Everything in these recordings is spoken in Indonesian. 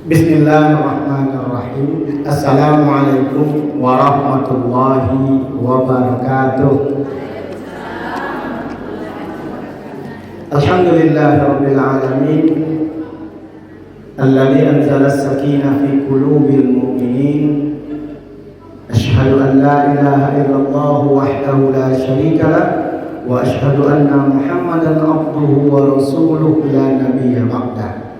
Bismillahirrahmanirrahim. Assalamualaikum warahmatullahi wabarakatuh. Alhamdulillahirabbil alamin. Alladzi anzala as-sakinah fi qulubil mu'minin. Asyhadu an la ilaha illallah wahdahu la syarika lah wa asyhadu anna Muhammadan abduhu wa rasuluhu la nabiyya ba'dah.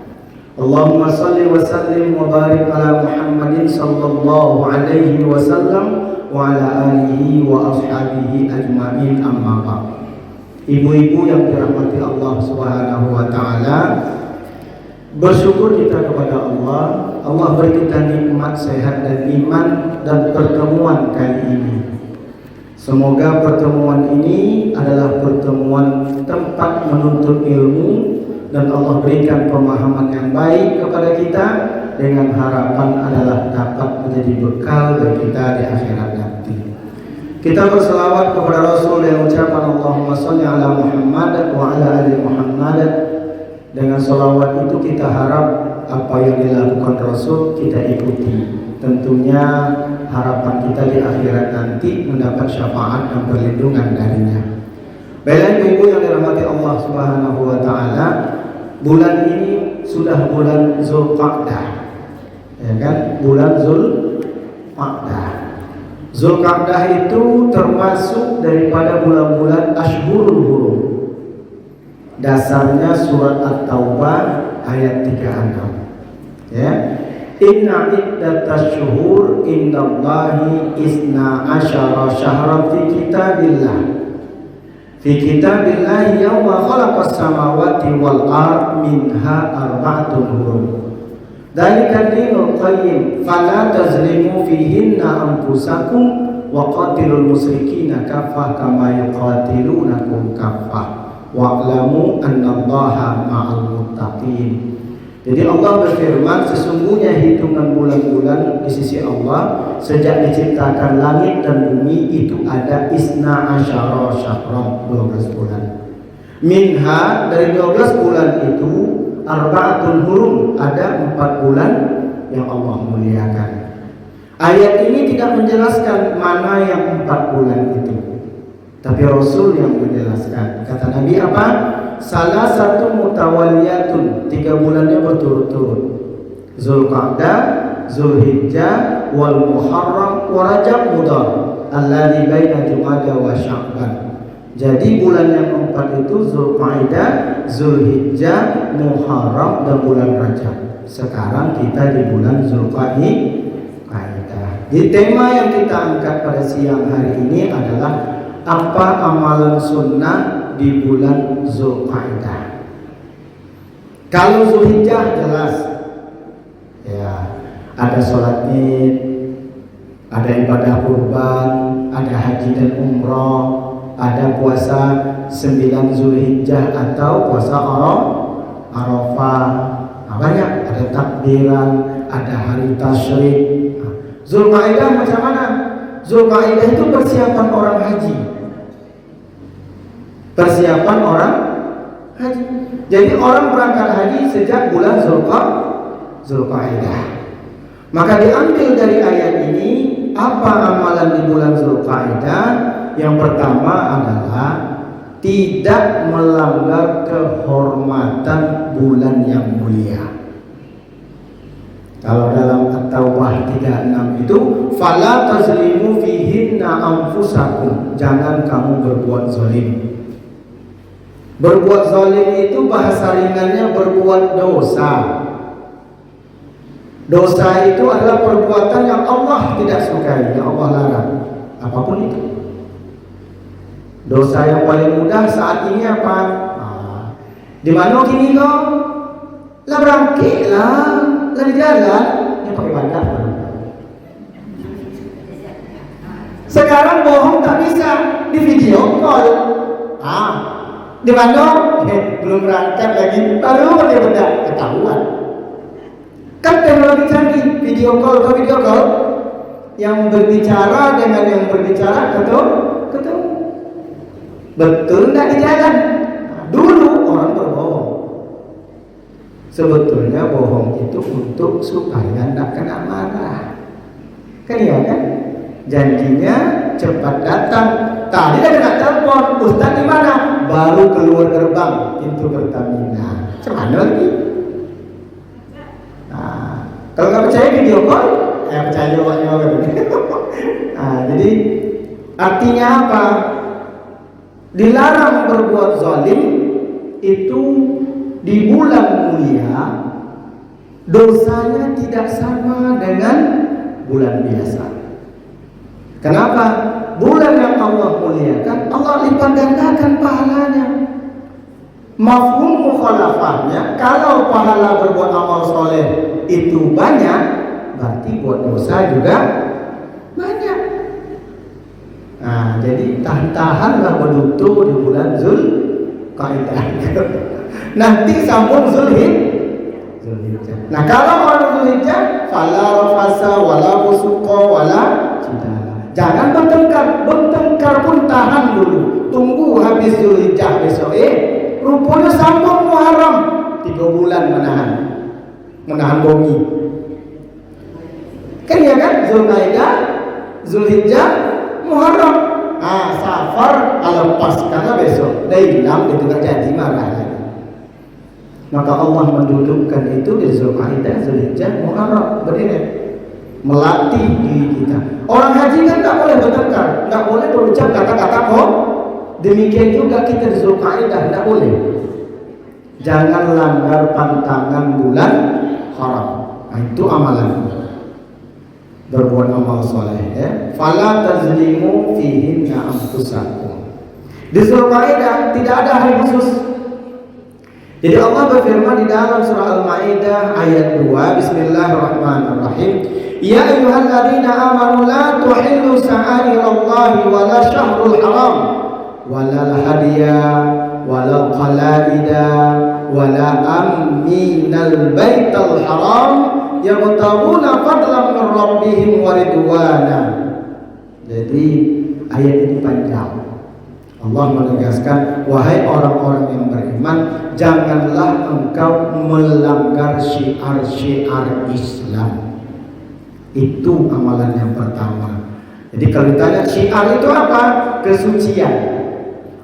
Allahumma salli wa sallim wa barik ala Muhammadin sallallahu alaihi wasallam wa ala alihi wa ashabihi ajma'in, amma ba'd. Ibu-ibu yang dirahmati Allah Subhanahu wa taala, bersyukur kita kepada Allah. Allah beri kita nikmat sehat dan iman dan pertemuan kali ini. Semoga pertemuan ini adalah pertemuan tempat menuntut ilmu dan Allah berikan pemahaman yang baik kepada kita dengan harapan adalah dapat menjadi bekal bagi kita di akhirat nanti. Kita berselawat kepada Rasul yang ucapan Allahumma sholli ala Muhammad wa ala ali Muhammad. Dengan selawat itu kita harap apa yang dilakukan Rasul kita ikuti. Tentunya harapan kita di akhirat nanti mendapat syafaat dan perlindungan darinya. Baiklah ibu yang dirahmati Allah Subhanahu wa taala, bulan ini sudah bulan Zulqa'dah. Ya kan? Bulan Zulqa'dah. Zulqa'dah itu termasuk daripada bulan-bulan Ashhurul Hurum. Dasarnya surat At-Taubah ayat 36. Ya. Inna iddatasy syuhur indallahi isna asyara syahran fi kitabillah. Fi kitabillah yawma khalaqas samawati wal ard minha arba'atun hurum. Dzalika dinul qayyim fala tazlimu fihinna anfusakum wa qatilul musyrikina kaffah kama yuqatilunakum kaffah wa'lamu annallaha ma'al muttaqin. Jadi Allah berfirman, sesungguhnya hitungan bulan-bulan di sisi Allah sejak diciptakan langit dan bumi itu ada isna asyara syahran, 12 bulan. Minha, dari 12 bulan itu arba'atun hurum, ada 4 bulan yang Allah muliakan. Ayat ini tidak menjelaskan mana yang 4 bulan itu, tapi Rasul yang menjelaskan. Kata Nabi apa? Salah satu mutawaliyatun, 3 bulannya berturut-turut. Zulqa'dah, Zulhijjah, wal Muharram, wa Rajab Mudhar, alladzi baina Jumada wa Sya'ban. Jadi bulan yang keempat itu Zulqa'dah, Zulhijjah, Muharram dan bulan Rajab. Sekarang kita di bulan Zulqa'dah. Di tema yang kita angkat pada siang hari ini adalah apa amalan sunnah di bulan Zulqa'dah. Kalau Zulhijjah jelas, ya, ada sholat Id, ada ibadah kurban, ada haji dan umrah, ada puasa 9 Zulhijjah atau puasa Arafah. Nah, banyak, ada takbiran, ada hari tasyrik. Zulqa'dah macam mana? Zulqa'dah itu persiapan orang haji. Persiapan orang haji. Jadi orang berangkat haji sejak bulan Zulqa'dah. Maka diambil dari ayat ini apa amalan di bulan Zulqa'dah? Yang pertama adalah tidak melanggar kehormatan bulan yang mulia. Kalau dalam At-Taubah 36 itu fala tazlimu fihinna anfusakum, jangan kamu berbuat zalim. Berbuat zalim itu bahasa ringannya berbuat dosa. Dosa itu adalah perbuatan yang Allah tidak sukai, yang Allah larang. Apapun itu. Dosa yang paling mudah saat ini apa? Di mana kini kau? Lah berangkit lah di jalan, yang pakai bandar. Sekarang bohong tak bisa, di video call. Di mana? Belum berangkat lagi, baru dia benda ketahuan. Kan teknologi canggih, video call yang berbicara dengan yang berbicara ketemu. Betul nggak di jalan? Dulu orang berbohong. Sebetulnya bohong itu untuk supaya tidak kena marah. Kan iya kan? Janjinya cepat datang. Tadi dia kena telepon, Ustaz di mana? Baru keluar gerbang pintu Pertamina. Cuman lagi. Nah, kalau nggak percaya video call, percaya jawabannya. Nah, jadi artinya apa? Dilarang berbuat zalim itu di bulan mulia, dosanya tidak sama dengan bulan biasa. Kenapa? Bulan yang Allah muliakan, Allah lipat gandakan pahalanya. Mafhum mukhalafahnya, kalau pahala berbuat amal soleh itu banyak, berarti buat dosa juga banyak. Nah, jadi tahan-tahanlah menutup di bulan Zulqa'dah. Nanti sambung Zulhijjah. Nah, kalau mau Zulhijjah, fala rafasa wala fusuqa wala jidala. Jangan bertengkar pun tahan dulu. Tunggu habis Zulhijjah besok. Rupanya sambung Muharram. 3 bulan menahan bongi. Kan ya kan? Zulqa'dah, Zulhijjah, Muharram. Safar lepas karena besok hilang itu nggak jadi marah lagi. Maka Allah mendudukkan itu di Zulqa'dah, Zulhijjah, Muharram, beriringan melatih diri kita. Orang haji kan nggak boleh bertengkar, nggak boleh berucap kata-kata kok. Demikian juga kita di Zulqa'dah nggak boleh. Jangan langgar pantangan bulan haram. Nah, itu amalan. Berbuat amal soleh ya. Fala tazlimu fihinna anfusakum. Di Zulqa'dah tidak ada hari khusus. Jadi Allah berfirman di dalam surah Al-Maidah ayat 2, Bismillahirrahmanirrahim. Ya ayyuhalladzina amanu la tuhillu sa'airallahi wa la syahrul haram wa la hadiya wa la qalaida wa la aminal baital haram yabtaguna fadlan min rabbihim wa ridwana. Jadi ayat ini panjang. Allah menegaskan, wahai orang-orang yang beriman, janganlah engkau melanggar syiar-syiar Islam. Itu amalan yang pertama. Jadi kalau ditanya syiar itu apa? Kesucian.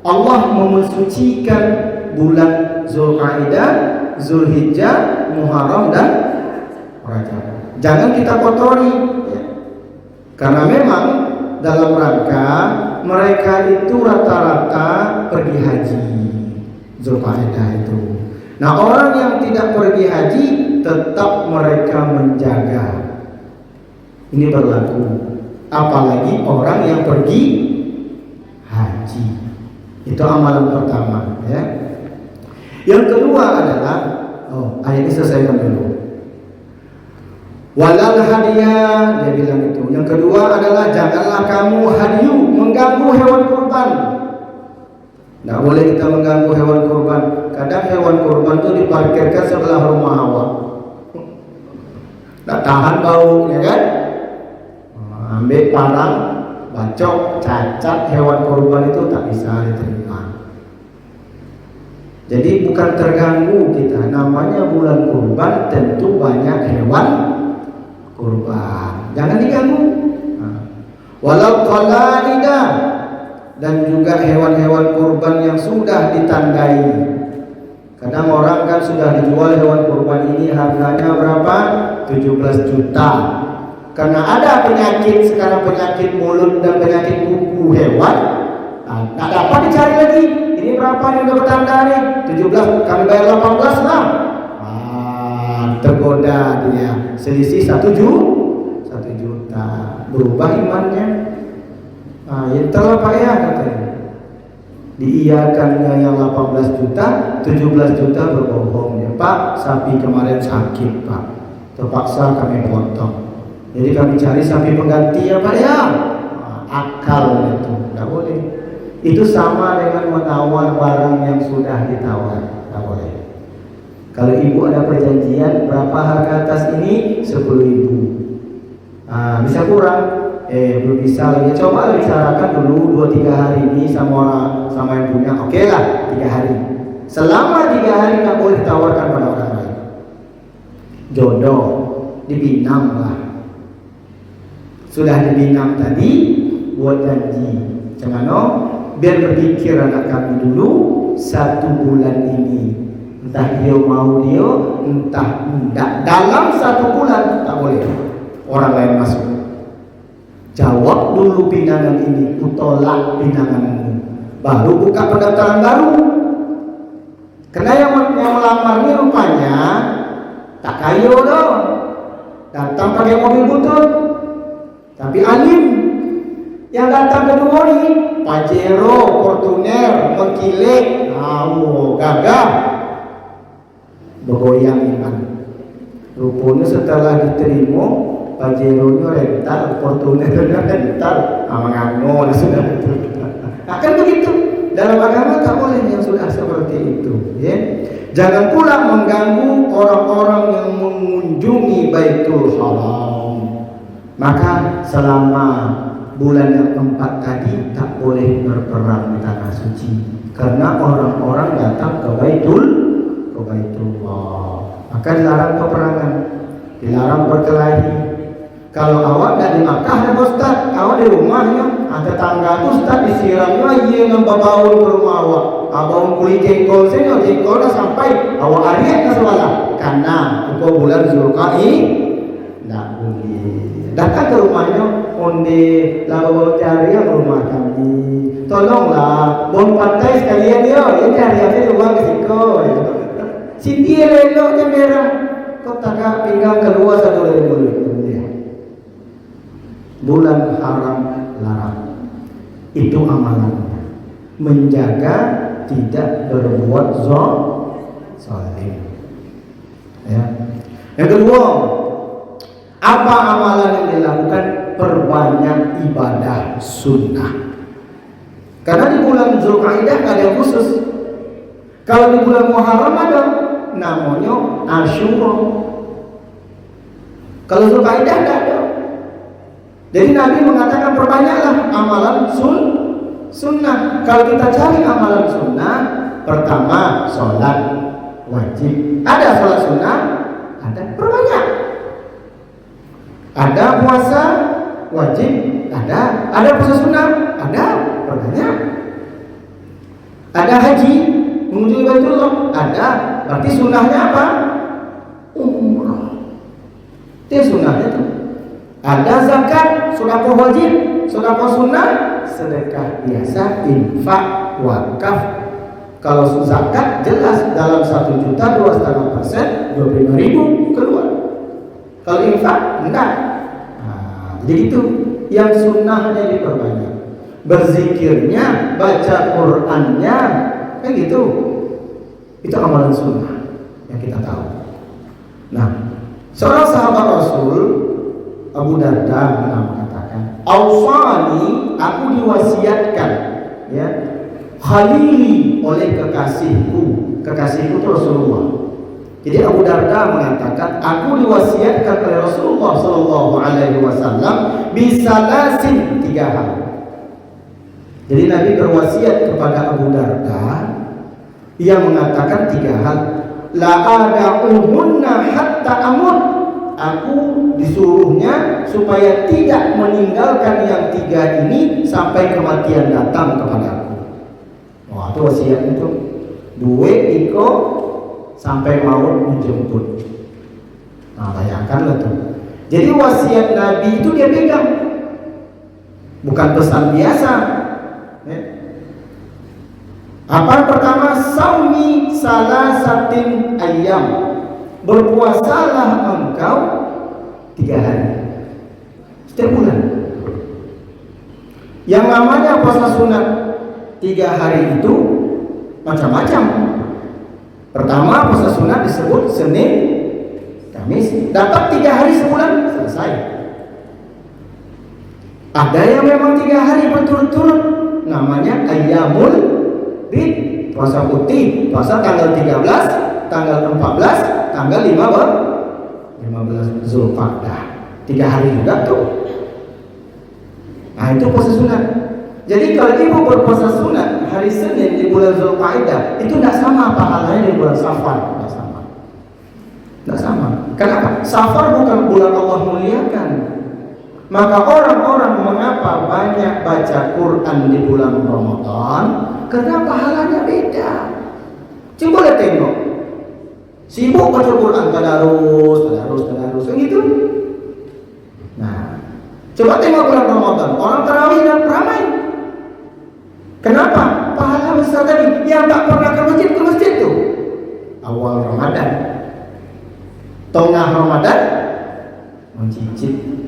Allah memensucikan bulan Zulqa'dah, Zulhijjah, Muharram dan Rajab. Jangan kita kotori ya. Karena memang dalam rangka mereka itu rata-rata pergi haji Zulqa'dah itu. Nah, orang yang tidak pergi haji tetap mereka menjaga. Ini berlaku. Apalagi orang yang pergi haji. Itu amalan pertama ya. Yang kedua adalah ayat ini selesaikan dulu. Walal hadiah, dia bilang itu. Yang kedua adalah janganlah kamu hadiyu, mengganggu hewan kurban. Tidak boleh kita mengganggu hewan kurban. Kadang hewan kurban itu diparkirkan sebelah rumah awak. Tidak tahan bau, ya kan? Ambil parang, bacok, cacat hewan kurban itu tak bisa diterima. Jadi bukan terganggu kita. Namanya bulan kurban, tentu banyak hewan kurban, jangan diganggu. Walau qalaidah, dan juga hewan-hewan kurban yang sudah ditandai. Kadang orang kan sudah dijual hewan kurban ini harganya berapa? 17 juta. Karena ada penyakit sekarang, penyakit mulut dan penyakit kuku hewan. Tak dapat dicari lagi. Ini berapa yang dapat tandai? 17, kami bayar 18 lah. Tergoda dia, selisih 1 juta, berubah imannya. Ya telah Pak ya katanya. Diiyakannya yang 18 juta, 17 juta berbohong ya Pak. Sapi kemarin sakit Pak, terpaksa kami potong. Jadi kami cari sapi pengganti ya Pak ya. Akal itu, tidak boleh. Itu sama dengan menawar barang yang sudah ditawar, tidak boleh. Kalau ibu ada perjanjian berapa harga tas ini? 10.000. Bisa kurang? Belum bisa lagi. Coba bicarakan dulu 2-3 hari ini sama yang punya. Oke lah 3 hari. Selama 3 hari nggak boleh tawarkan pada orang lain. dibinam lah. Sudah dibinam tadi, buat janji. Cemano, biar berpikir anak kami dulu 1 bulan ini. Entah dia mau dia, entah enggak. Dalam 1 bulan tak boleh orang lain masuk. Jawab dulu pinangan ini, kutolak pinanganmu. Baru buka pendaftaran baru. Karena yang melamar ini rupanya tak kayo dong. Datang pakai mobil butut, tapi alim. Yang datang kedua ini Pajero, Fortuner, mengkilik, gagah, bergoyang iman. Rupanya setelah diterima, Pajero-nya rental, Fortuner-nya rental, amang-angon sudah. Akan begitu. Dalam agama tak boleh yang sudah seperti itu. Ya. Jangan pula mengganggu orang-orang yang mengunjungi Baitul Haram. Maka selama bulan yang keempat tadi tak boleh berperang di tanah suci, karena orang-orang datang ke Baitullah. Maka dilarang peperangan, dilarang berkelahi. Kalau awak tidak di Makkah ya Ustaz, awak di rumahnya, tetangga tu Ustaz disiramnya ia dengan babaun ke rumah awak. Baun kulit jengkol saya, jengkol dah sampai awak ariat ke sebelah. Karena ukur bulan Zulqa'id tidak boleh. Datang ke rumahnya, onde lalu cari ke rumah kami. Tolonglah, bon pantai sekalian dia, ini hari-hari luar ke siko. Sini eloknya merah, kau tak pinggang keluar satu dari mulut. Bulan haram larang. Itu amalannya. Menjaga tidak berbuat zalim. Ya. Yang kedua, apa amalan yang dilakukan? Perbanyak ibadah sunnah. Karena di bulan Zulqa'dah ada yang khusus. Kalau di bulan Muharram ada namanya Asyura. Kalau Zulqa'dah tidak ada. Jadi Nabi mengatakan perbanyaklah amalan sunnah. Kalau kita cari amalan sunnah, pertama sholat wajib. Ada sholat sunnah, ada perbanyak. Ada puasa wajib, ada puasa sunnah, ada perbanyak. Ada haji mengunjungi Baitullah, ada. Berarti sunnahnya apa? Umrah. Itu sunnahnya tuh. Ada zakat, sedekah wajib, sedekah sunnah, sedekah biasa, infak, wakaf. Kalau zakat jelas dalam 1 juta 2,5%, 25.000 keluar. Kalau infak enggak. Jadi itu yang sunnahnya diperbanyak. Berzikirnya, baca Qur'annya, kayak gitu. Itu amalan sunnah yang kita tahu. Nah, seorang sahabat Rasul Abu Darda mengatakan, "Ausani, aku diwasiatkan, ya, khalili oleh kekasihku." Kekasihku itu Rasulullah. Jadi Abu Darda mengatakan, aku diwasiatkan oleh Rasulullah Sallallahu Alaihi Wasallam bisalasin 3 hal. Jadi Nabi berwasiat kepada Abu Darda, ia mengatakan 3 hal. La ada'uhunna hatta amut. Aku disuruhnya supaya tidak meninggalkan yang 3 ini sampai kematian datang kepadaku. Wah, itu wasiat itu. Duit iko sampai maut menjemput. Nah, bayangkanlah tuh. Jadi wasiat Nabi itu dia pegang, bukan pesan biasa. Ya. Apa pertama? Saumi salasatin ayyam. Berpuasalah engkau 3 hari setiap bulan. Yang namanya puasa sunat 3 hari itu macam-macam. Pertama, puasa sunat disebut Senin, Kamis, dapat 3 hari sebulan selesai. Ada yang memang 3 hari berturut-turut, namanya Ayyamul Bid, puasa putih, puasa tanggal 13, tanggal 14, tanggal 15 Zulqa'dah. 3 hari juga tuh. Nah, itu puasa sunat. Jadi kalau ibu berpuasa sunat hari Senin di bulan Zulqa'dah, itu tidak sama pahalanya di bulan Safar. Tidak sama. Kenapa? Safar bukan bulan Allah muliakan. Maka orang-orang mengapa banyak baca Quran di bulan Ramadan? Karena pahalanya beda. Coba lihat tengok. Sibuk baca Quran, tadarus, kan gitu. Nah, coba tengok bulan Ramadan, orang tarawih dan ramai. Kenapa? Pahala besar tadi. Yang tak pernah ke masjid tuh. Awal Ramadan, tengah Ramadan, mencicip.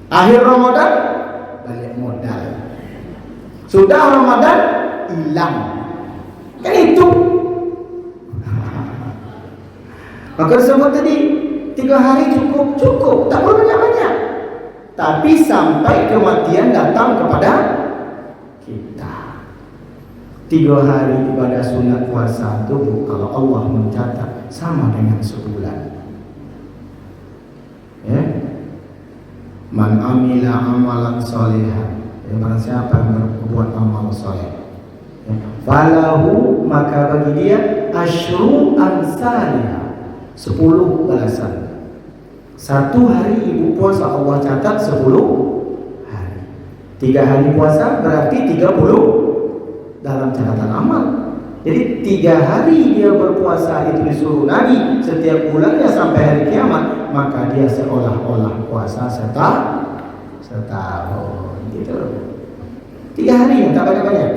Akhir Ramadan, balik modal. Sudah Ramadan, hilang. Kan itu. Maka disebut tadi 3 hari cukup, tak perlu banyak-banyak. Tapi sampai kematian datang kepada kita. 3 hari ibadah sunat puasa itu kalau Allah mencatat sama dengan sebulan. Ya. Man amila amalan solehan, barang siapa yang berbuat amal soleh, falahu, maka bagi dia asyru amsalihah, 10 balasan. 1 hari ibu puasa Allah catat 10 hari. 3 hari puasa berarti 30 dalam catatan amal. Jadi 3 hari dia berpuasa itu disuruh Nabi setiap bulannya sampai hari kiamat, maka dia seolah-olah puasa setahun gitu. 3 hari, tak banyak-banyak.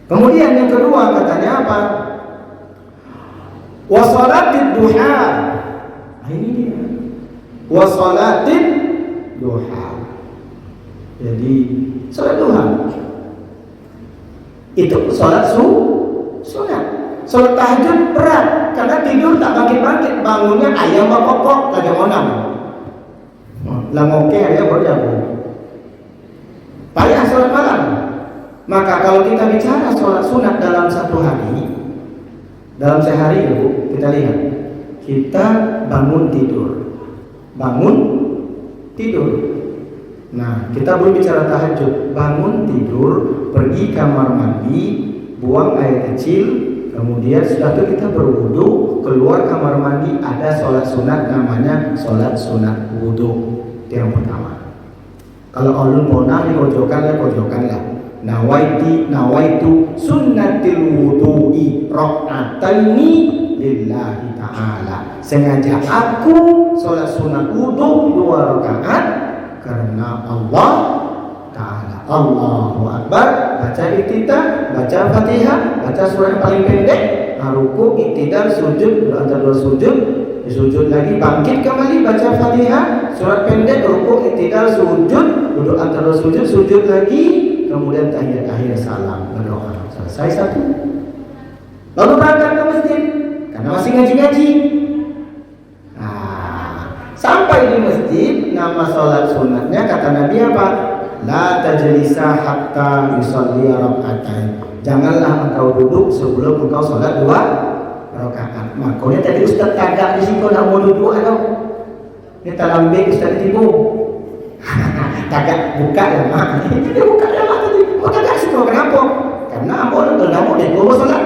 Kemudian yang kedua katanya apa? Wa salatid duha. Ini dia. Wa salatid duha. Jadi salat duha itu salat sunat. Salat tahajud berat karena tidur tak bangkit-bangkit, bangunnya ayam bakok kagak monang. Lah ngoke aja berjago. Payah salat malam. Maka kalau kita bicara salat sunat dalam 1 hari, dalam sehari ya Bu, kita lihat. Kita bangun tidur. Nah, kita belum bicara tahajud. Bangun tidur, pergi kamar mandi, buang air kecil, kemudian sudah itu kita berwudu, keluar kamar mandi, ada sholat sunat namanya sholat sunat wudu. Itu yang pertama. Kalau ulun ponah kojokan lah. Nawaitu sunnatil wudu'i rakaataini lillahi ta'ala. Sengaja aku sholat sunat wudu 2 rakaat karena Allah Ta'ala. Allahu Akbar, baca iktidal, baca Fatihah, baca surah yang paling pendek, ruku, iktidal, sujud, antara 2 sujud, sujud lagi, bangkit kembali, baca Fatihah, surat pendek, ruku, iktidal, sujud, duduk antara 2 sujud lagi, kemudian tahiyat akhir salam, berdoa. Selesai 1. Lalu berangkat ke masjid karena masih ngaji-ngaji. Sampai di masjid, nama sholat sunatnya kata Nabi apa? La tajlisa hatta yusalli raka'atain. Janganlah engkau duduk sebelum engkau sholat 2 rakaat. Makanya tadi Ustaz tagak di situ nak mau duduk atau? Kita lambik Ustaz tibu. Tagak buka ya mak. Dia buka ya mak tadi. Kau tagak situ kenapa? Karena ambo nonton kamu deh gua sholat.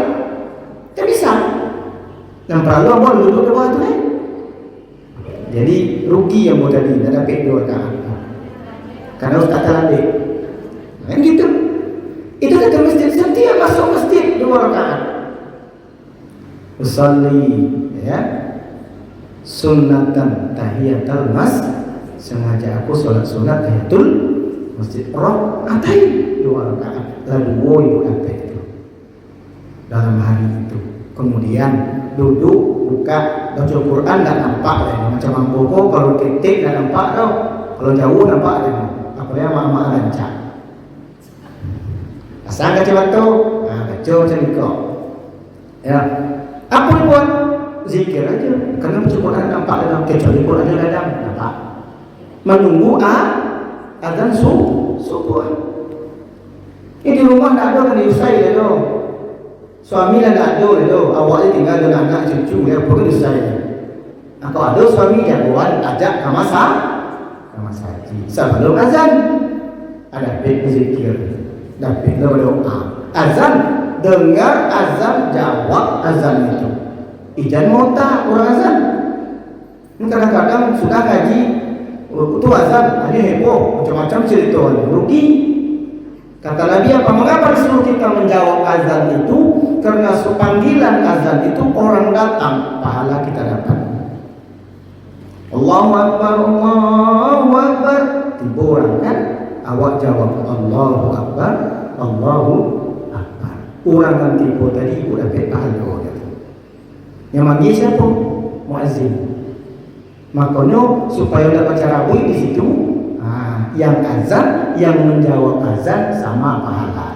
Tak bisa. Dan perlu ambo duduk di bawah tu Jadi rugi yang mau tadi, dah dapat 2 rakaat. Karena Ustaz terlambat. Kan gitu. Itu kata masjid, setiap masuk masjid 2 rakaat. Usalli ya. Sunnatan tahiyatul masjid. Sengaja aku sholat sunat tahiyatul masjid. Rakaatain 2 rakaat. Lalu ibu dapat itu. Dalam hari itu. Kemudian duduk, buka, baca Quran tak nampak lah. Macam mampu kalau ketik tak nampak tau. Kalau jauh nampak lah. Apa yang mak-mak rancang. Asal baca batu, baca macam itu. Ya, apa yang buat? Zikir aja. Karena baca Quran nampak lah. Kecuali Quran yang ada nampak. Menunggu azan subuh. Ini di rumah tak ada kan diusai lah tu. Suami dah tak ada tu, awaknya tinggal dengan anak cucu dia pun saya. Atau ada suami jagoan ajak ke masaji. Sebelum azan ada berzikir, dapat berdoa. Azan, dengar azan, jawab azan itu. Ijan mau tak orang azan? Kadang-kadang sudah ngaji itu azan, ini heboh, macam-macam cerita, rugi. Kata Nabi apa? Mengapa disuruh kita menjawab azan itu? Karena panggilan azan itu orang datang, pahala kita dapat. Allahu Akbar, Allahu Akbar. Tiba orang kan, awak jawab Allahu Akbar, Allahu Akbar. Orang yang tiba tadi ibu dapat pahala. Yang manggil siapa? Muazzin. Makanya supaya dapat baca Rawi di situ, yang azan, yang menjawab azan sama pahala.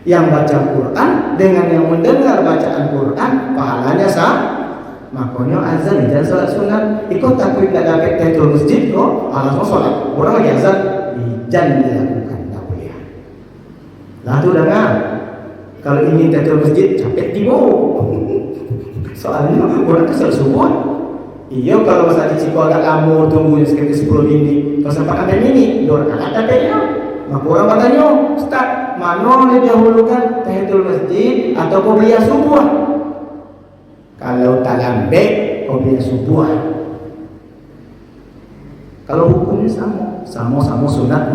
Yang baca Quran dengan yang mendengar bacaan Quran pahalanya sama. Makanya azan jangan salat sunat. Ikut takut tak dapat tahiyatul masjid kok, langsung salat. Orang lagi azan, jangan dilakukan, tak boleh. Lah tu dengar. Kalau ingin tahiyatul masjid capek tiba. Soalnya orang kesal subuh. Iya, kalau masa Ciko agak lama tunggu sekitar 10 minit. Kalau sempat ada minit, 2 rakaat tadinya. Maka orang bertanya, Ustaz, mana yang dahulukan tahiyatul masjid atau qobliyah subuh? Kalau tak lambat, qobliyah subuh. Kalau hukumnya sama sunat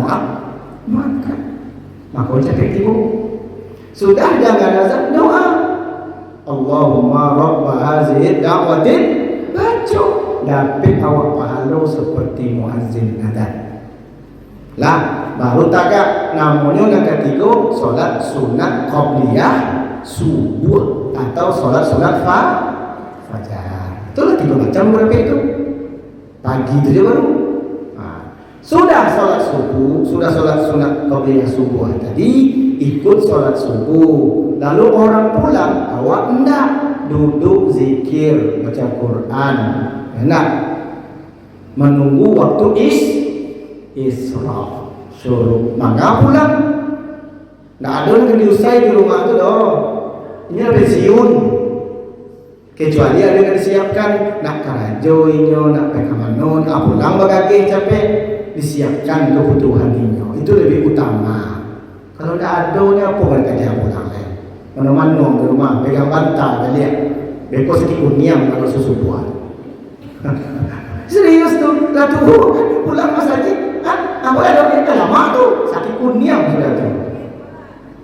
maka capek tiba. Sudah jangan azan, doa. Allahumma rabba hazihi da'watin, baca, dapat awak pahala seperti muazzin azan. Lah, baru tagak namanya yang ketiga solat sunat qobliyah subuh atau solat fajar. Itulah 3 macam berapa itu. Pagi itu dia baru. Sudah solat subuh, sudah solat sunat qobliyah subuh tadi, ikut solat subuh. Lalu orang pulang, awak enggak duduk zikir, baca Quran, enak menunggu waktu isra suruh mangga pulang. Nggak ada yang diusai di rumah itu dong. Ini pensiun. Kecuali ada yang disiapkan nak karajo inyo, nak pekamano, nak pulang bagage capek, disiapkan kebutuhan inyo. Itu lebih utama. Kalau nggak ada ni apa mereka dia pulang lagi. Mana-mana di rumah pegang bantal dia lihat. Beko sikit kuniam kalau susu buah. Serius tu, lah tu pulang masjid. Apa ada kita lama tu sakit kuniam sudah tu.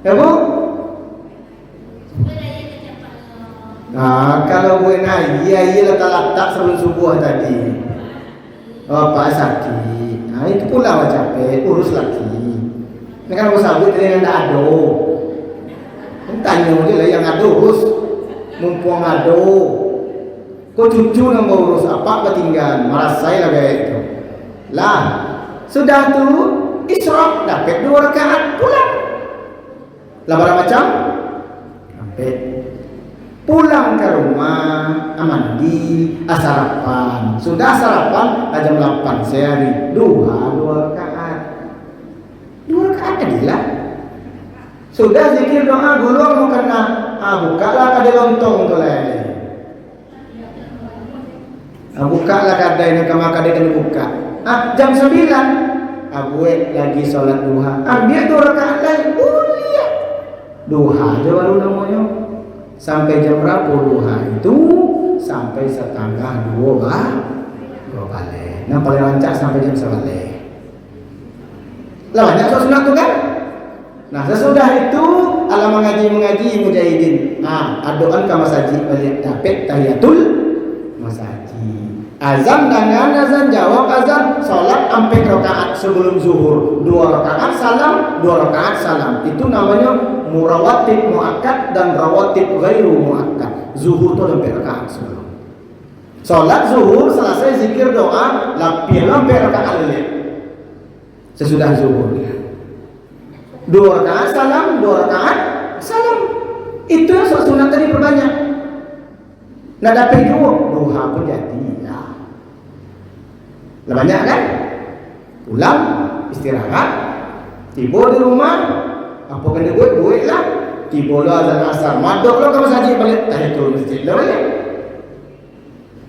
Ya bu? Kalau gue iya letak sebelum subuh tadi. Oh Pak sakit. Itu pulang capek, urus lagi. Ini kan aku sabut dia yang tak ada. Tanya dia lah yang ada urus. Mumpung ada. Kau cucu yang mau urus apa ketinggalan? Malas saya lah kayak itu. Lah, sudah tu Isra dapat 2 rakaat pulang. Lah berapa macam? Dapat. Pulang ke rumah, mandi, sarapan. Sudah sarapan, jam 8 sehari. 2 rakaat. 2 rakaat adalah. Sudah zikir doa gulung mau kena. Bukalah kada lontong tu lah. Bukalah kada ini kamar kada kena buka. Jam 9. Buat lagi solat duha. Dia 2 rakaat lagi. Boleh. Duha je baru namanya. Sampai jam berapa duha itu? Sampai 1:30 balik. Nah paling lancar sampai jam 11. Lah banyak sunat tu kan? Nah sesudah itu ala mengaji mujahidin. Adoan ke masjid balik dapat tahiyatul masjid. Azan dengan azan jawab azan salat sampai rakaat sebelum zuhur 2 rakaat salam 2 rakaat salam. Itu namanya murawatib muakkad dan rawatib ghairu muakkad. Zuhur itu sampai rakaat sebelum. Salat zuhur selesai zikir doa sampai rakaat lagi. Sesudah zuhur 2 rakaat salam 2 rakaat salam. Itu yang sunat tadi perbanyak. Nak dapat duha pun jadi. Lah banyak kan? Pulang istirahat, tiba di rumah, apa kena buat lah. Tiba lah azan asar, madok lah ke masjid balik tahiyatul masjid lah balik.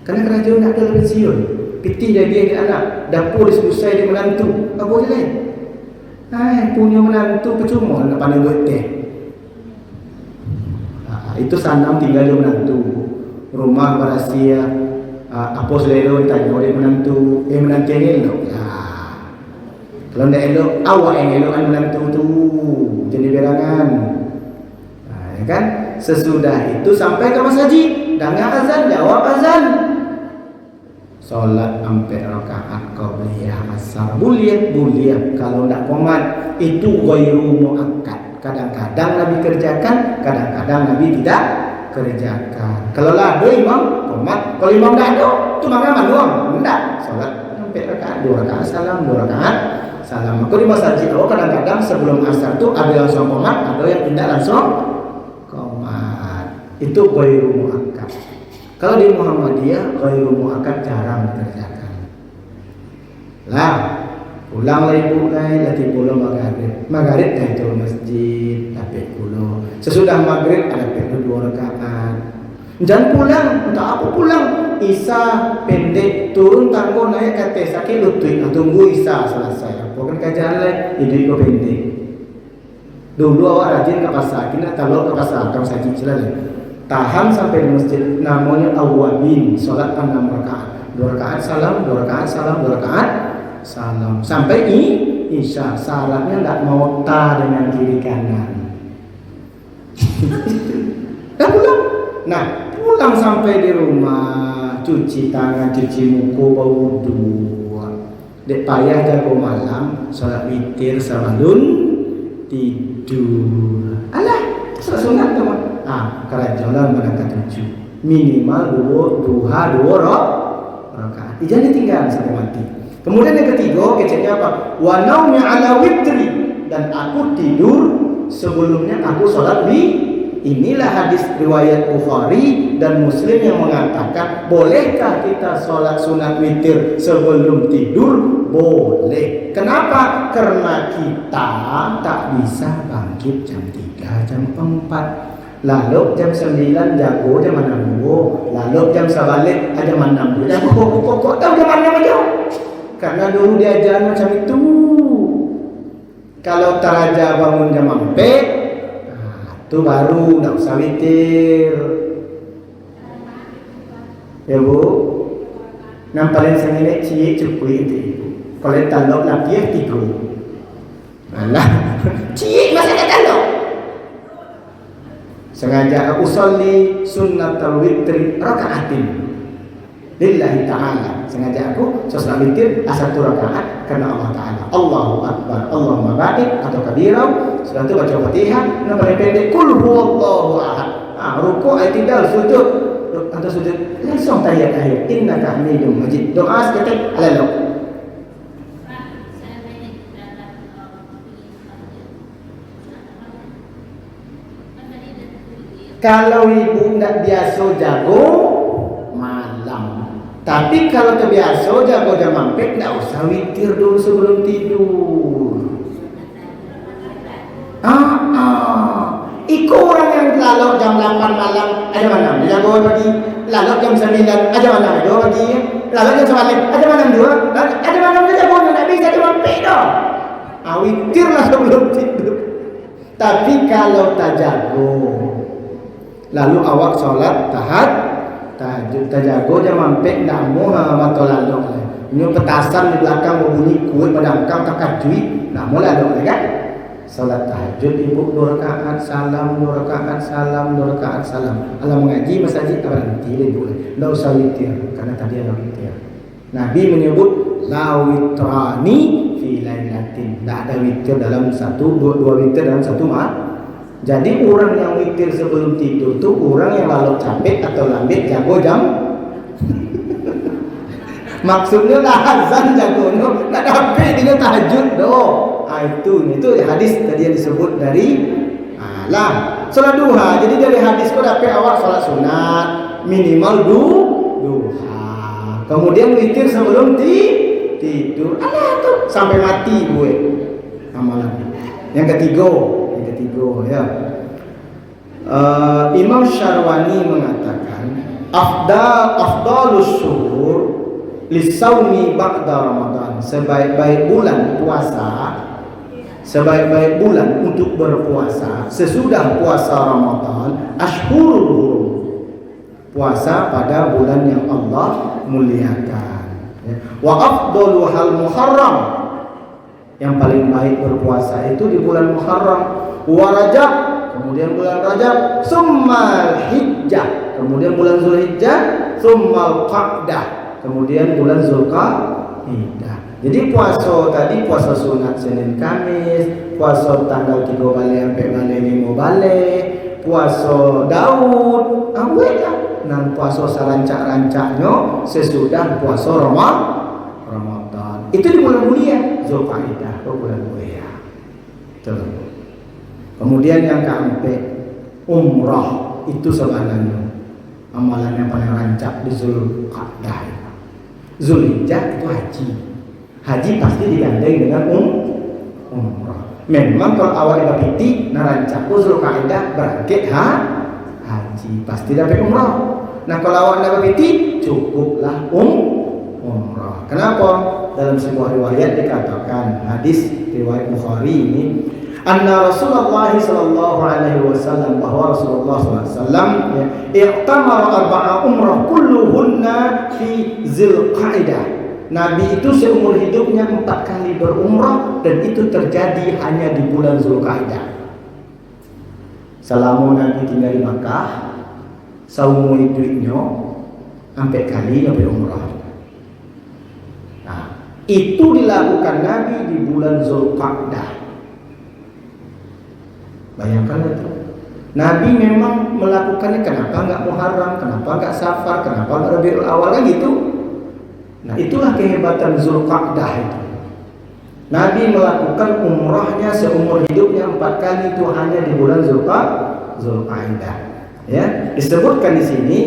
Kerana kerajaan nak ada pensiun, piti jadi anak, dapur selesai dia menantu, apa boleh lain? Punya menantu percuma nak pandai buat teh. Itu sanam tinggal dia menantu, rumah berasia. apa selera tanya oleh menantu menantu yang elok lah. Kalau tidak elok, awak yang elok kan menantu tu jadi berangan. Ya kan? Sesudah itu sampai ke masjid, dengar azan, jawab azan. Solat 4 rakaat qabliyah asar boleh kalau tidak qomat itu ghairu muakkad. Kadang-kadang Nabi kerjakan, kadang-kadang Nabi tidak kerjakan. Kalau lah ada imam qomat, kalau imam tidak ada cuma ngamal doang. Tidak, solat 4 rakaat, 2 rakaat salam, 2 rakaat salam. Maka di masjid kadang-kadang sebelum asar tu ada langsung qomat, ada yang tidak langsung qomat. Itu ghairu muakkad. Kalau di Muhammadiyah ghairu muakkad jarang dikerjakan. Lah, pulang lagi pulai, lagi pulang maghrib dah itu masjid, tapi pulang. Sesudah maghrib ada kedua rakaat. Jangan pulang, untuk apa pulang? Isya pendek turun tangguh naik ke atas sakit lutut, tunggu Isya selesai. Bukan kajian lain, hidup kau pendek. Dulu awak rajin ke pasar, kena tahu ke pasar, kamu sajib selalu. Tahan sampai di masjid, namanya awabin, solat 6 rakaat, 2 rakaat salam, 2 rakaat salam, 2 rakaat salam. Sampai Isya, salatnya tidak mau dengan kiri kanan. Dah pulang. Nah, pulang sampai di rumah, cuci tangan, cuci muka, bau wudu. Dek payah jago malam, solat witir sebelum tidur. Alah, sunat teman. Kerajalan berangkat 7 minimal 2 rakaat. Jangan ditinggal sampai mati. Kemudian yang ketiga, keceknya apa? Wa naumi ala witri, dan aku tidur sebelumnya aku sholat Inilah hadis riwayat Bukhari dan Muslim yang mengatakan bolehkah kita sholat sunat witir sebelum tidur? Boleh. Kenapa? Karena kita tak bisa bangkit jam 3, jam 4. Lalu jam 9 jago jam 6 lalu jam sebalik jam 6 jago pokok tahu jam 6 aja. Karena dulu diajar macam itu. Kalau teraja bangun jam 4, itu baru tak usah witir. Ya bu, nampalin sengit cik cukui itu. Kalau talok lapih 3. Alah, cik masa tak talok. Sengaja usolli sunnatul witri rakaatin lillahi ta'ala. Sengaja aku sholat witir 1 rakaat karena Allah Ta'ala. Allahu Akbar, Allahumma barik atau kabirau. Setelah itu baca Fatihah, yang paling pendek qul huwallahu ahad. Rukuk, i'tidal, sujud. Atau sujud langsung tahiyat akhir. Innaka Hamidum Majid. Doa seketik ala. Kalau ibu tidak biasa jago malam, tapi kalau terbiasa jago jam 4, tidak usah witir dulu sebelum tidur. Ikut orang yang lalu jam 8 malam ada mana? Jago pagi. Lalu jam 9 ada mana? Jago pagi. Lalu jam 9 ada mana? Ada mana? Jago tidak bisa jam 4 dah. Witirlah sebelum tidur. Tapi kalau tak jago, lalu awak sholat tahajud tajago jam 4 dah mau mata lalu. Ini petasan di belakang berbunyi kuat padangkang takajui, nak mau lalu kan? Sholat tahajud ibu 2 rakaat salam, 2 rakaat salam, 2 rakaat salam. Alam mengaji masjid tak berhenti ibu. Tak usah witir karena tadi ada witir. Nabi menyebut la witrani fi lailatin. Tak ada witir dalam dua witir dalam satu malam. Jadi orang yang witir sebelum tidur tu orang yang lalu capek atau lambat jago jam. Maksudnya lah azan jago no, tak dapat dengan tahajud doh. Itu hadis tadi yang disebut dari salat duha. Jadi dari hadis kau dapat awak salat sunat minimal duha. Kemudian witir sebelum tidur. Tu sampai mati gue amalan. Yang ketiga ya. Imam Syarwani mengatakan afdalus syuhur lisaumi ba'da Ramadan. Sebaik-baik bulan puasa, sebaik-baik bulan untuk berpuasa sesudah puasa Ramadan, ashhurul hurum, puasa pada bulan yang Allah muliakan. Ya. Wa afdalu hal Muharram, yang paling baik berpuasa itu di bulan Muharram. Wa Rajab, kemudian bulan Rajab. Summal Hijjah, kemudian bulan Zulhijjah. Summal Qa'dah, kemudian bulan Zulqa'dah. Jadi puasa tadi puasa sunat Senin Kamis, puasa tanggal 3 balik sampai balik 5 balik, puasa Daud, awet nang puasa serancak-rancaknya sesudah puasa Ramadan. Itu di bulan mulia Zulqa'dah, bulan mulia. Tuh. Kemudian yang keempat, umrah itu sebenarnya amalan yang paling rancak di Zulqa'dah. Zulhijjah itu haji. Haji pasti digandeng dengan umrah. Memang kalau awal dapati narancak Zulqa'dah berangkat haji pasti dapat umrah. Nah kalau awal dapati cukuplah umrah. Kenapa? Dalam sebuah riwayat dikatakan, hadis riwayat Bukhari ini, anna Rasulullah sallallahu alaihi wasallam, bahwa Rasulullah sallallahu alaihi wasallam i'tamara arba'a umrah kulluhunna fi Zulqa'dah. Nabi itu seumur hidupnya 4 kali berumrah, dan itu terjadi hanya di bulan Zulqa'dah. Selama Nabi tinggal di Makkah, seumur hidupnya 4 kali Nabi umrah. Nah, itu dilakukan Nabi di bulan Zulqa'dah. Bayangkan itu. Nabi memang melakukannya, kenapa enggak Muharram, kenapa enggak Safar, kenapa enggak Rabiul Awal, kan gitu. Nah itulah kehebatan Zulqa'dah itu. Nabi melakukan umrahnya seumur hidupnya 4 kali, itu hanya di bulan Zulqa'dah. Ya, disebutkan di sini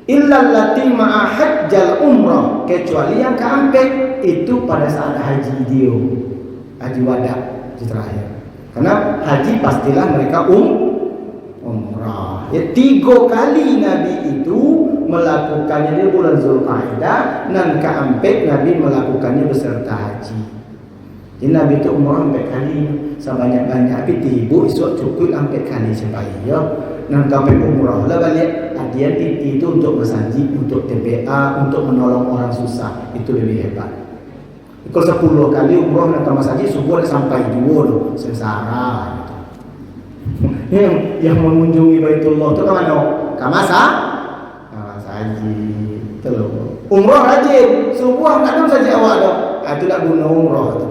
illal lati ma'a hajjal umrah, kecuali yang keempat itu pada saat haji dia, haji wada di terakhir. Karena haji pastilah mereka umrah. Ya, 3 kali Nabi itu melakukannya di bulan Zulqa'dah, dan keempat Nabi melakukannya beserta haji. Jadi Nabi itu umrah 4 kali sebanyak-banyak, tapi tiba esok cukup 4 kali supaya nan sampai umrah lah balik hadiah itu untuk masjid, untuk TPA, untuk menolong orang susah, itu lebih hebat. Kalau 10 kali umrah dan masjid subuh sampai 2 loh, sengsara. Yang mengunjungi Baitullah itu kemana? Kamasa haji. Terus umrah rajin, subuh enggak ada saja awak dah. Itu dah guna umrah tu.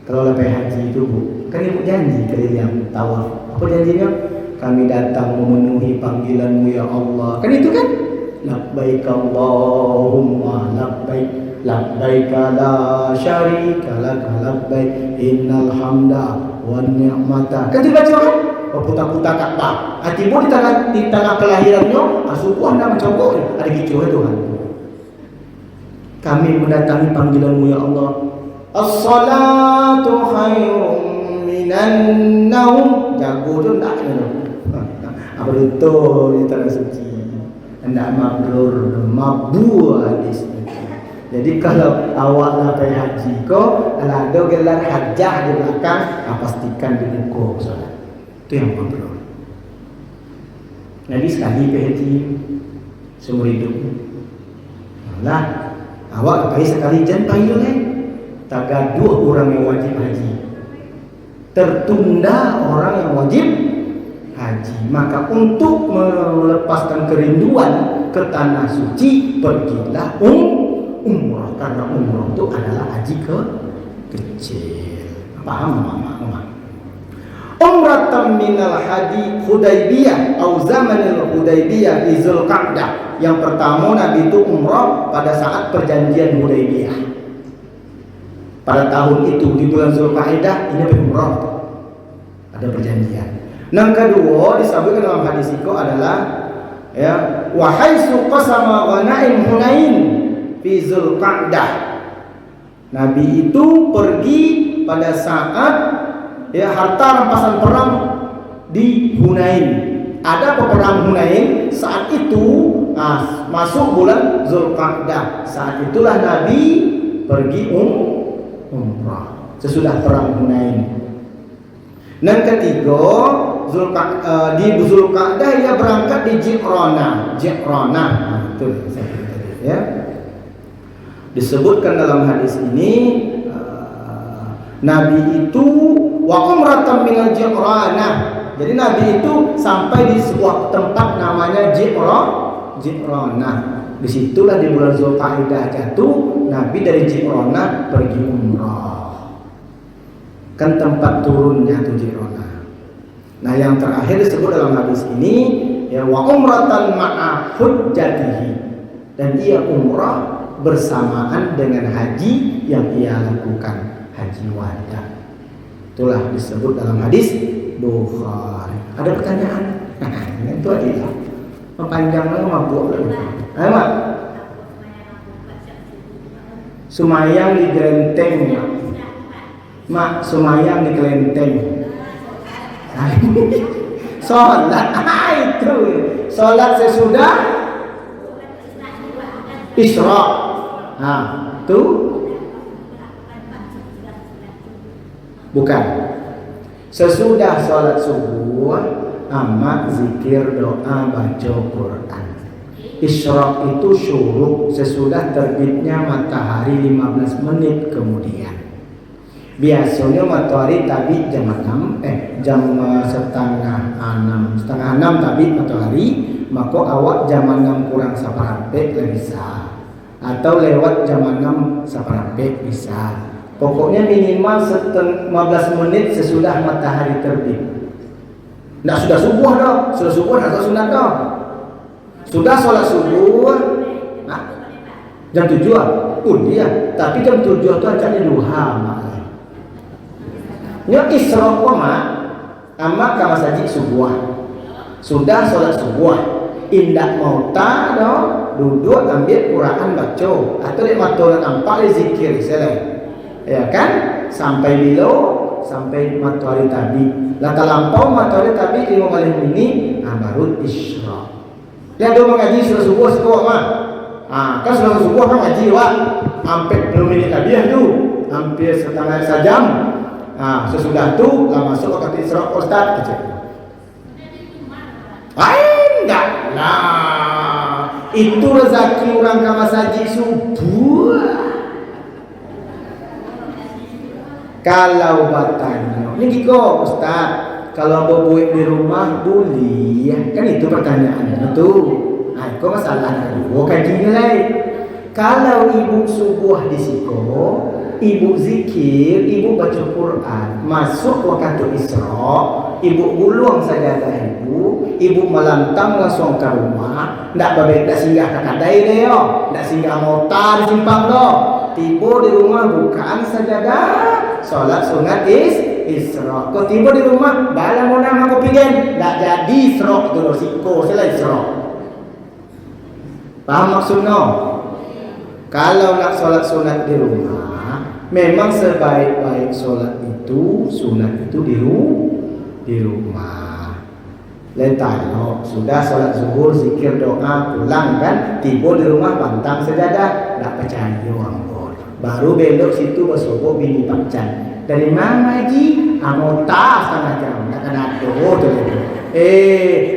Kalau lepas haji itu Bu, kan ibu janji ke dia tawaf. Apa janjinya? Kami datang memenuhi panggilan-Mu ya Allah. Kan itu kan? Labbaik Allahumma labbaik, labbaik la syarika lak, labbaik innal hamda wan ni'mata. Kan dibaca kan? Putar-putar Ka'bah. Hatimu di tengah kelahirannya, asubuh anda mencokok. Ada gitu ya Tuhan. Kami mendatangi panggilan-Mu ya Allah. As-salatu khairun minan naum. Jago tu tak ada. Apa betul di tanah suci. Anda mabrur, mabur hadis. Jadi kalau awak sampai haji kau, ada gelar hajjah di belakang, pastikan di muka solat. Itu yang mabrur. Nabi sekali ke haji seumur hidup. Lah, awak pergi sekali jangan pergi lain. Tagaduh orang yang wajib haji, tertunda orang yang wajib haji. Maka untuk melepaskan kerinduan ke tanah suci, pergilah umrah, karena umrah itu adalah haji kecil. Paham mama? Umratan minal haji Hudaybiyah atau zamanil Hudaybiyah di Zulqa'dah. Yang pertama Nabi itu umrah pada saat perjanjian Hudaybiyah. Pada tahun itu di bulan Zulqa'dah ini umrah. Ada perjanjian. Yang kedua disebutkan dalam hadis itu adalah ya, wa haitsu qasama ghanaim Hunain fi Zulqa'dah. Nabi itu pergi pada saat ya harta rampasan perang di Hunain. Ada peperang Hunain saat itu, masuk bulan Zulqa'dah. Saat itulah Nabi pergi umrah sesudah perang Hunain. Yang ketiga, di Zulqa'dah ia berangkat di Ji'rana. Nah, itu ya. Disebutkan dalam hadis ini Nabi itu wa umratan minal Ji'rana. Jadi Nabi itu sampai di sebuah tempat namanya Ji'rana. Disitulah di bulan Zulqa'dah jatuh Nabi dari Ji'rana pergi umrah. Kan tempat turunnya tuh Ji'rana. Nah, yang terakhir disebut dalam hadis ini ya wa umratan ma'a hujjatihi, dan ia umrah bersamaan dengan haji yang ia lakukan, haji wada. Itulah disebut dalam hadis Bukhari. Ada pertanyaan? Itu aja. Panjangnya mabuk lagi. Ayo, Mak. Sumayang di Gelenteng. Mak, sumayang di kelenteng. Sholat, itu. Sholat sesudah Isra. Nah, itu bukan. Sesudah sholat subuh, amat zikir, doa, baca Quran. Isra itu syuruk sesudah terbitnya matahari 15 menit kemudian. Biasanya matahari terbit jam 6, setengah 6 terbit matahari, maka awak jam 6 kurang seperempat bisa, atau lewat jam 6 seperempat bisa. Pokoknya minimal 15 menit sesudah matahari terbit. Nggak sudah subuh dong, sudah subuh atau sunat dong. Sudah sholat subuh, jam 7 iya, tapi jam 7 itu acaranya duha malah. Nya Isra amak kama saji subuh. Sudah sholat subuh, indak mau duduk ambil Quran baca atau di matoran ampak zikir selesai. Ya kan? Sampai bilo, sampai matahari terbit. Lah terlampau matahari terbit 5 menit ini, baru Isra. Dia ada mengaji subuh sekolah mah. Kan subuh kan ngaji wak. Hampir 10 menit tadi tu. Hampir setengah sejam. Sesudah itu lah masuk waktu Isra Ustaz kecil. Enggak lah. Itu rezeki orang kama saji subuh. Kalau bertanya, ini kiko Ustaz, kalau berbuat di rumah boleh ya? Kan itu pertanyaannya itu. Kok masalahnya? Kaji nilai. Kalau ibu subuh di siko, ibu zikir, ibu baca Quran, masuk waktu Isra, ibu gulung sajadah ibu melantang langsung ke rumah, ndak berbeda singgah ke kadai deh yo, ndak singgah motor simpang do, tiba di rumah bukaan sajadah, sholat sunat Isra. Kau tiba di rumah, bala mau nama aku pingin, ndak jadi Isra itu resiko, selain Isra. Paham maksudnya? Kalau nak sholat sunat di rumah, memang sebaik-baik sholat itu, sunat itu di rumah. Letano sudah sholat zuhur, zikir, doa, pulang kan, tiba di rumah pantang sejadah, tak percaya orang bor. Baru belok situ bersobo bini pacan. Dari mana Haji? Amota setengah jam, tak kena tu.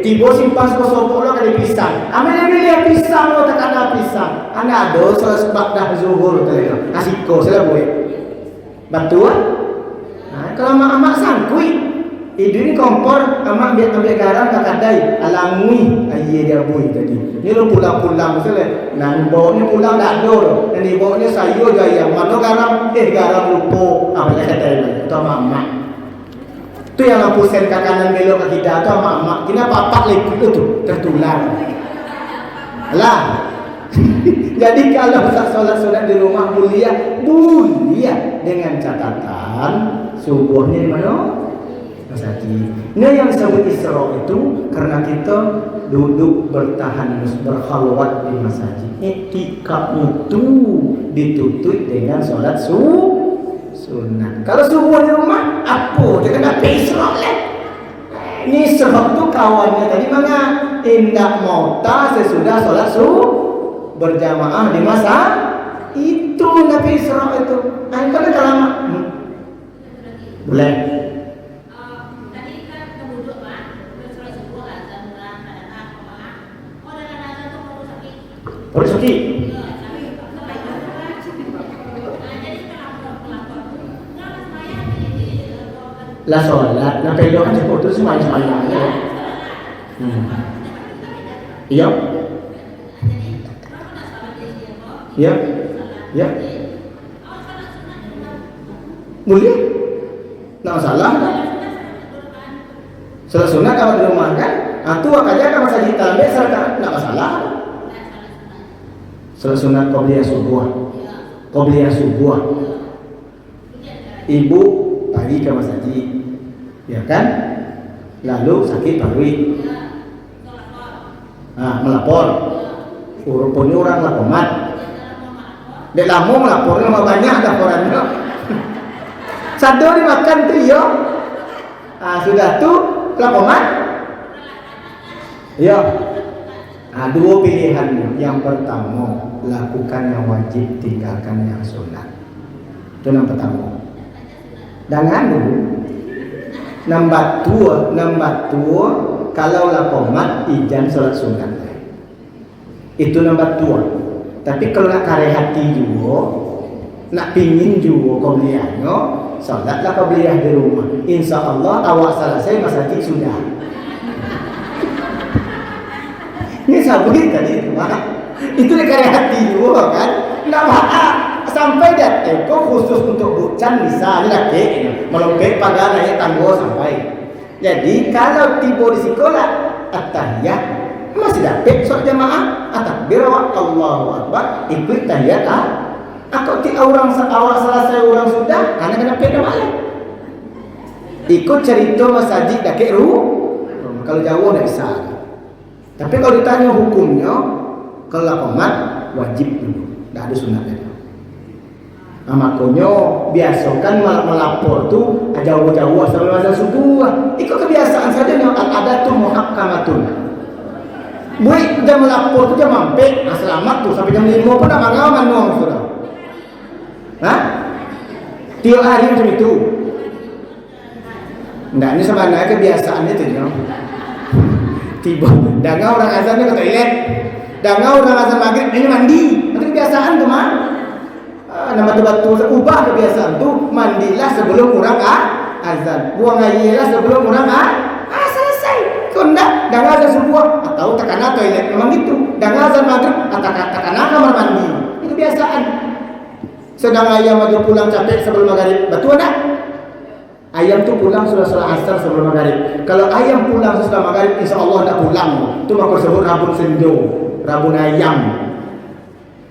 Tiba simpan sobo lo kali pisang. Ambil pisang lo tak kena pisang. Anda ada sholat sebab dah zuhur tu. Kasih ko sila boleh. Betul? Kalau mak sangkui. Ini kompor, amak ambil garam tak kadai, alangui, ayah dia bui tadi. Ni lo pulang misalnya, nang bawa ni pulang tak ada lo, dan dibawa ni sayur gaya, mana garam, garam lupa, apa yang kadai, tu amak. Tu yang lampu sen ke kanan belok ke kita, tu amak. Kena papak lagi tu tertular. Lah. Jadi kalau solat sunat di rumah mulia dengan catatan subuhnya di mana? Masjid. Nah yang disebut Isra itu karena kita duduk bertahan berkhalwat di masjid. Etika itu ditutup dengan sholat sunat. Kalau subuh di rumah, apa? Dia kena Isra lah. Ini Isra itu kawannya tadi mana? Indah mauta sesudah sholat berjamaah di masa itu Nabi Isra itu. Nah itu ada lama. Boleh. Boleh suki. Lah sholat, nah pelo kan cukup terus semuanya ya. Iya. Ya. Ya. Mulia. Nggak masalah. Salat sunat kalau di rumah kan, atau aja kan masa ditambe salat nggak masalah. Salat sunat qobliyah subuh. Ibu pergi ke masjid, ya kan? Lalu sakit parwi. Melapor. Punya orang laporan. Dek lama melapornya sama banyak laporannya. Satu dimakan trio. Sudah tuh laporan. Ya. Dua pilihannya. Yang pertama, lakukan yang wajib, tinggalkan yang sunat. Itu yang pertama. Jangan dulu. Nombor dua, kalau laporan izin sholat sunat. Itu nombor dua. Tapi kalau nak kare hati juga, nak pingin juga qobliyahnya, salatlah qobliyah di rumah. Insya Allah awak selesai masjid sudah. Ini sabit tadi itu itu kare hati juga kan? Nak maaf sampai datang kok khusus untuk bucan bisa ni laki melompat pagar naik tangga sampai. Jadi kalau tiba di sekolah at-tahiyat masih dapat soal jamaah takbir Allahu Akbar ikut tahiyat aku ti orang awal selesai orang sudah anak kena peda balik ikut cerita masjid dakik kalau jauh tak bisa. Tapi kalau ditanya hukumnya kalau lakomat wajib dulu tak ada sunat lagi. Makanya biasakan melapor tu jauh-jauh sampai masa subuh ikut kebiasaan saja yang ada tu muhakkamatun. Buat jam melapor tu jam mampir, selamat tu sampai jam 5 pun nak mangawan nuang sudah. Tiap hari macam itu. Nggak, ini sebenarnya kebiasaannya tu ya. Tiba, dangau orang azannya ke toilet, dangau orang azan maghrib ini mandi. Itu kebiasaan tu mah. Nama tu ubah kebiasaan tu mandilah sebelum orang azan, buang airlah sebelum orang selesai. Kondak dah azan subuh atau takana toilet memang gitu. Dah azan maghrib atau takana kamar mandi. Itu kebiasaan. Sedang ayam maju pulang capek sebelum maghrib, betul tak? Ayam tu pulang sudah asar sebelum maghrib. Kalau ayam pulang setelah maghrib, insya Allah tak pulang. Itu maka sebut rabun sendo, rabun ayam.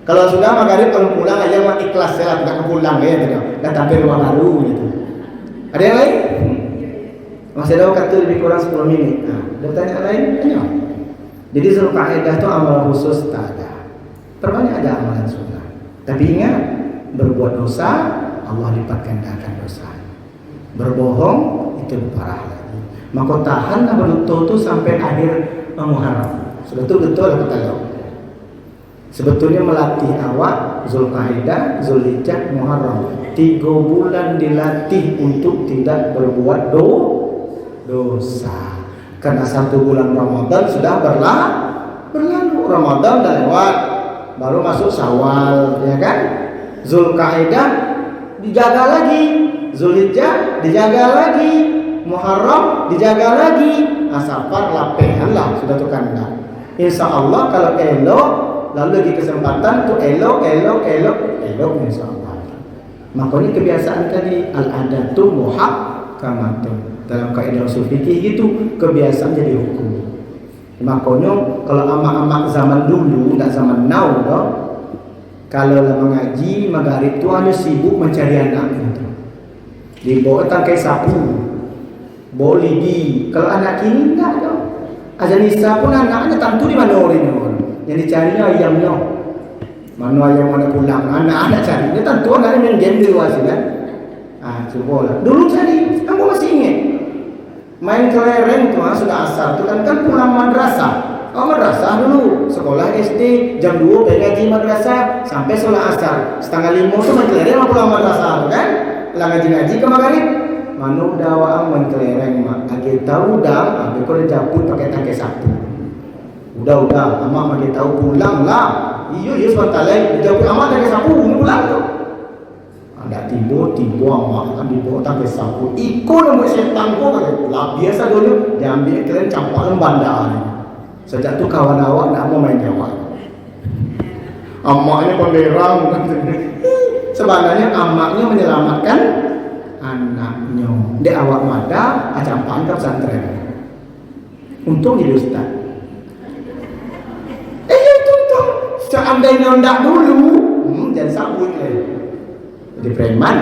Kalau sudah maghrib kalau pulang ayam ikhlas ya, tidak pulang ya, dah tampil rumah baru gitu. Ada yang lain? Masih ada waktu lebih kurang 10 minit. Ada pertanyaan lain? Tanya. Jadi Zulqa'dah itu amal khusus tak ada. Perbanyak ada amalan sunnah. Tapi ingat, berbuat dosa Allah lipat gandakan dosa. Berbohong itu parah lagi. Maka tahanlah betul tu sampai akhir Muharram. Sudah tu betul aku tahu. Sebetulnya melatih awak Zulqa'dah, Zulhijjah, Muharram 3 bulan dilatih untuk tidak berbuat dosa. Karena 1 bulan Ramadan sudah berlalu. Ramadan dah lewat, baru masuk Syawal, ya kan? Zulqa'dah dijaga lagi, Zulhijjah dijaga lagi, Muharram dijaga lagi, Safar lapehan lah sudah tu kandang. Insya Allah kalau elok, lalu lagi kesempatan tu elok insya Allah. Makanya kebiasaan tadi al-adatu muhakkamatun. Dalam kaidah usul fikih gitu, kebiasaan jadi hukum. Makanya kalau amak-amak zaman dulu, tidak zaman now dah, kalau mengaji maghrib tu hanya sibuk mencari anak gitu. Dibawa tangkai sapu, bawa lidi. Kalau anak kini tidak dah. Azan Isya pun anaknya tentu di mana orang. Yang dicarinya ayamnya. Mana ayam mana pulang. Anak carinya tentu anaknya main game di luar sini kan. Coba dulu cari, kamu masih ingat? Main kelereng tu sudah asal tu kan pulang madrasah. Madrasah dulu, sekolah SD jam 2 ngaji madrasah sampai sholat asar. 4:30 tu main kelereng pulang madrasah kan? Pulang ngaji ke maghrib. Manu dakwah main kelereng mak. Agak tahu dah, aku dah jemput pakai tangkai sapu. Udah, amak bagi tahu pulang lah. Iya sebentar lagi. Jauh amak tak sapu, pulang tu. Ada tiba amak kan dibawa tak sapu. Ikut nama setan ko kata. Lah biasa dulu dia ambil kalian campak bandar ni. Sejak tu kawan awak nak mau main jawab. Amaknya penderang. Sebenarnya amaknya menyelamatkan anaknya. Dek awak mada acampaan ke pesantren. Untung jadi ustaz. Itu. Seandainya ndak dulu, jangan sabut jadi preman.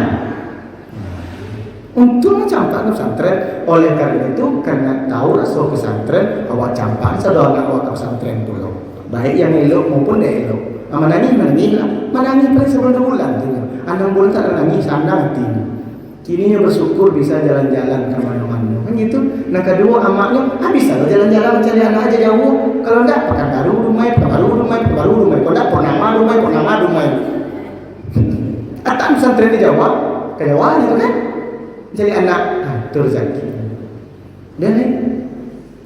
Untung campak ke pesantren. Oleh karena itu, karena tahu rasul pesantren, awak campak saudara awak ke pesantren dulu. Baik yang elok maupun tidak elok. Menangis lah. Menangis paling sebelum 2 bulan. 6 bulan tak nangis, sana hati. Kininya bersyukur bisa jalan-jalan ke mana-mana. Kan gitu. Nah kedua amaknya, bisa lo jalan-jalan mencari anak aja jauh. Kalau enggak, pekan baru rumai. Kalau enggak, purnama rumai. Atau pesantren di Jawa, ke Jawa gitu kan. Jadi anak, itu rezeki. Dan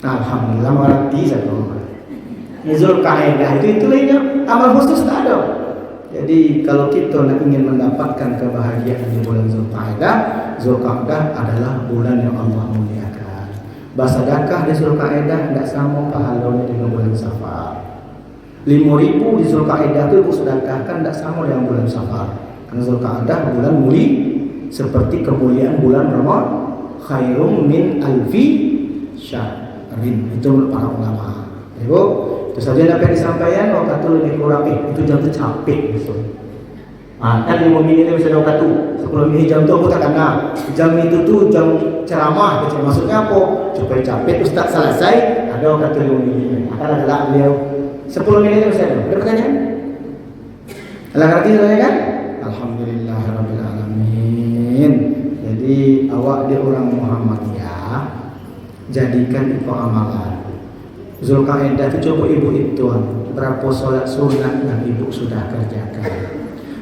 alhamdulillah mengerti satu. Zulkaidah itu lainnya amal khusus tak ada. Jadi kalau kita nak ingin mendapatkan kebahagiaan di bulan Zulkaidah adalah bulan yang Allah muliakan. Bersedekah di Zulkaidah tidak sama pahalanya dengan bulan Safar. 5.000 di Zulkaidah itu bersedekahkan tidak sama dengan bulan Safar. Karena Zulkaidah bulan mulia seperti kemuliaan bulan Ramadan. Khairum min alfi syahrin. Itu para ulama. Ibu, itu saja apa yang disampaikan. Waktu itu lebih kurang itu jam tu capek gitu. Kan 5 minit ni bisa waktu tu 10 minit jam tu aku tak kena. Jam itu tu jam ceramah. Maksudnya apa? Supaya capek ustaz selesai ada waktu 5 minit. Akan adalah beliau 10 minit bisa. Ada pertanyaan? Alah ngerti saya kan? Alhamdulillahirabbil alamin. Jadi awak dia orang Muhammadiyah, jadikan itu amalan. Zulkaidah itu coba ibu hitung berapa solat sunat yang ibu sudah kerjakan.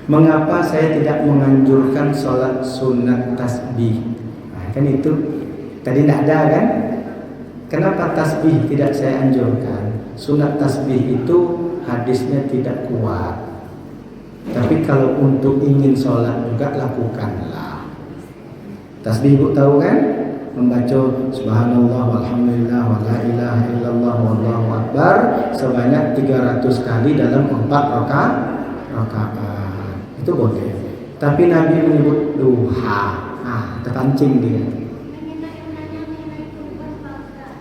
Mengapa saya tidak menganjurkan solat sunat tasbih? Kan itu tadi tidak ada kan? Kenapa tasbih tidak saya anjurkan? Sunat tasbih itu hadisnya tidak kuat. Tapi kalau untuk ingin solat juga lakukanlah. Tasbih ibu tahu kan? Membaca subhanallah walhamdulillah wa la ilaha illallah wallahu akbar sebanyak 300 kali dalam 4 rakaat. Itu boleh. Tapi Nabi menyebut duha. Terpancing dia.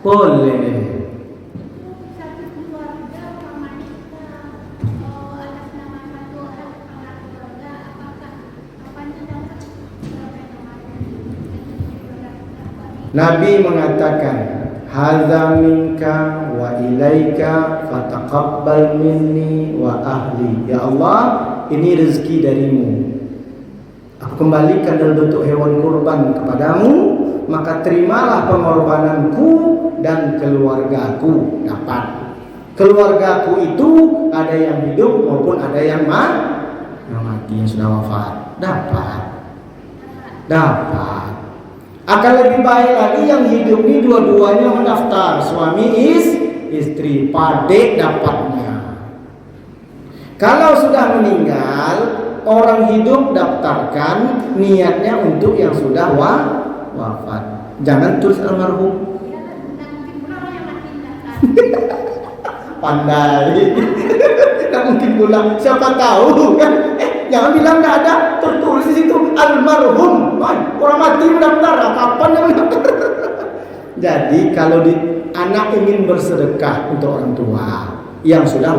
Boleh. Nabi mengatakan, hadza minka wa ilaika fataqabbal minni wa ahli. Ya Allah, ini rezeki darimu. Aku kembalikan dalam bentuk hewan kurban kepadamu, maka terimalah pengorbananku dan keluargaku. Dapat. Keluargaku itu ada yang hidup maupun ada yang mati, yang sudah wafat. Dapat. Akan lebih baik lagi yang hidup ini dua-duanya mendaftar, suami istri, padek dapatnya. Kalau sudah meninggal, orang hidup daftarkan niatnya untuk yang sudah wafat. Jangan tulis almarhum. Pandai. Tak mungkin pula, siapa tahu kan? Jangan bilang tak ada, tertulis di situ almarhum. Orang mati mendaftar, kapan yang mendaftar? Jadi kalau anak ingin bersedekah untuk orang tua yang sudah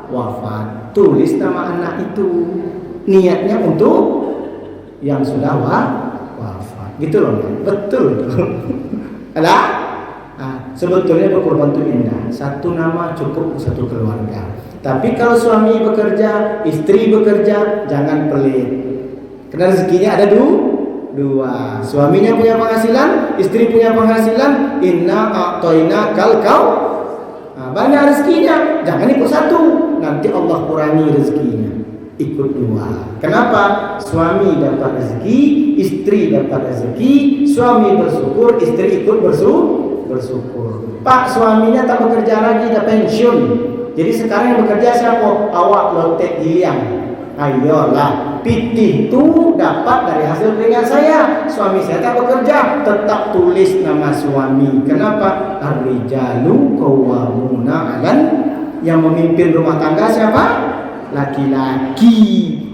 wafat, tulis nama anak itu, niatnya untuk yang sudah wafat. Gitu loh, betul. Ada? Sebetulnya berkorban itu indah. Satu nama cukup satu keluarga. Tapi kalau suami bekerja, istri bekerja, jangan pelit. Karena rezekinya ada dua. Suaminya punya penghasilan, istri punya penghasilan. Inna a'toina kal. Banyak rezekinya, jangan ikut satu. Nanti Allah kurangi rezekinya. Ikut 2. Kenapa? Suami dapat rezeki, istri dapat rezeki. Suami bersyukur, istri ikut bersyukur. bersyukur. Pak, suaminya tak bekerja lagi, dah pensiun. Jadi sekarang yang bekerja siapa? Awak lotek diam. Ayolah, pitih itu dapat dari hasil keringat saya. Suami saya tak bekerja, tetap tulis nama suami. Kenapa? Ar-rijalu qawwamuna 'alan, yang memimpin rumah tangga siapa? Laki-laki.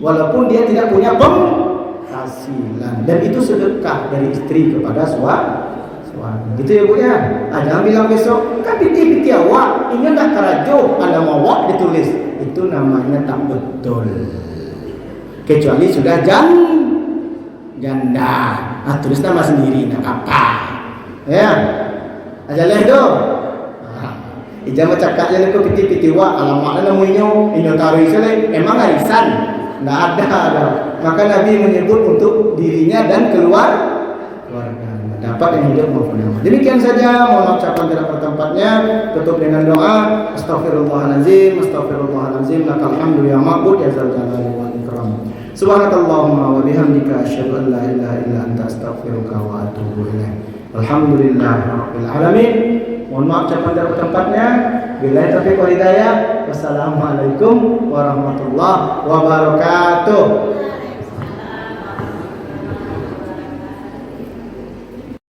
Walaupun dia tidak punya penghasilan. Dan itu sedekah dari istri kepada suami. Gitu ya Bu ya. Jangan bilang besok, kan pitih-pitih awak, ini tak kerajo, ada mawak ditulis. Itu namanya tak betul. Kecuali sudah janda. Tulis nama sendiri, nak apa? Ya. Aja leh do. Ijam cakap je leko pitih-pitih wa alamatnya namanya ini taruh isale emang arisan. Enggak ada. Maka Nabi menyebut untuk dirinya dan keluarga. Dapat yang hidup maupun yang mati. Demikian saja, mohon ucapan tidak bertempatnya. Tutup dengan doa. Astaghfirullahalazim, astaghfirullahalazim. Lakal hamdu ya ma'bud ya zal jalali wal ikram. Subhanakallahumma wa bihamdika asyhadu an la ilaha illa anta astaghfiruka wa atubu ilaik. Alhamdulillahirabbil alamin. Mohon maaf ucapan tidak bertempatnya. Billahi taufiq wal hidayah. Wassalamualaikum warahmatullahi wabarakatuh.